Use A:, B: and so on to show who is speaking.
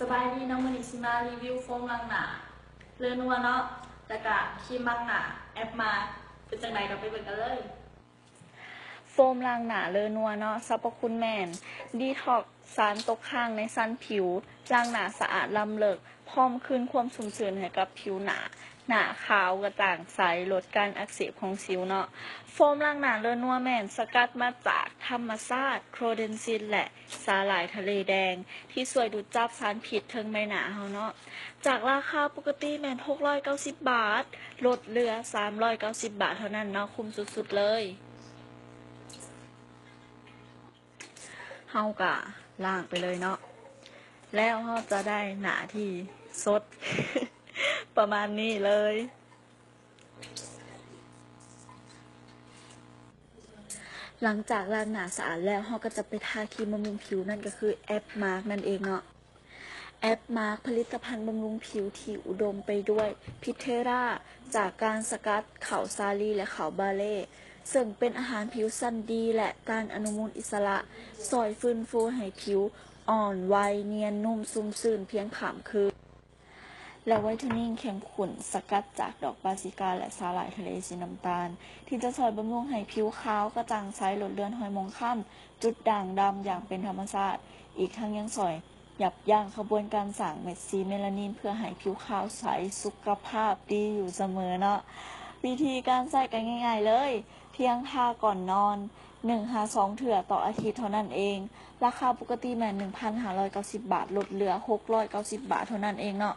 A: สบายดีเนาะมื้อนี้สิมารีวิวโฟมล้างหน้าเรือนนัวเนาะแล้วก็ครีมล้างหน้าแอปมาเป็นจังไดเราไปเบิ่งกันเลยโฟมล้างหน้าเรือนนัวเนาะสรรพคุณแม่นดีท็อกสารตกค้างในสั้นผิวล้างหน้าสะอาดล้ำเลิกพร้อมคืนความชุ่มชื้นให้กับผิวหน้าขาวกระจ่างใสลดการอักเสบของสิวเนาะโฟมล้างหน้าเรือนนัวแม่นสกัดมาจากธรรมชาติโครเดนซินและสาหร่ายทะเลแดงที่ช่วยดูดจับสารพิษเทิงใบหน้าเฮาเนาะจากราคาปกติแม่น690 บาทลดเหลือ390 บาทเท่านั้นเนาะคุ้มสุดๆเลยเฮากะล้างไปเลยเนาะแล้วเฮาจะได้หน้าที่สด ประมาณนี้เลย หลังจากล้างหน้าสะอาดแล้วเราก็จะไปทาครีมบำรุงผิวนั่นก็คือแอปมาร์กนั่นเองเนาะแอปมาร์กผลิตภัณฑ์บำรุงผิวที่อุดมไปด้วยพิเทราจากการสกัดเขาซาลีและเขาบาเล่ซึ่งเป็นอาหารผิวสั้นดีและการอนุมูลอิสระซอยฟื้นฟูให้ผิวอ่อนวัยเนียนนุ่มซุ่มซื่นเพียงข้ามคืน และไวท์เทนนิ่งเข้มข้นสกัดจากดอกบาซิกาและสาหร่ายทะเลสีน้ำตาลที่จะช่วยบำรุงให้ผิวขาวกระจ่างใสลดเลือนหอยมองค่ำจุดด่างดำอย่างเป็นธรรมชาติอีกทั้งยังช่วยยับยั้งขบวนการสร้างเม็ดสีเมลานินเพื่อให้ผิวขาวใสสุขภาพดีอยู่เสมอเนาะวิธีการใส่กันง่ายๆเลยเพียงทาก่อนนอน1-2 เถื่อต่ออาทิตย์เท่านั้นเองราคาปกติแม่น 1,590 บาทลดเหลือ690 บาทเท่านั้นเองเนาะ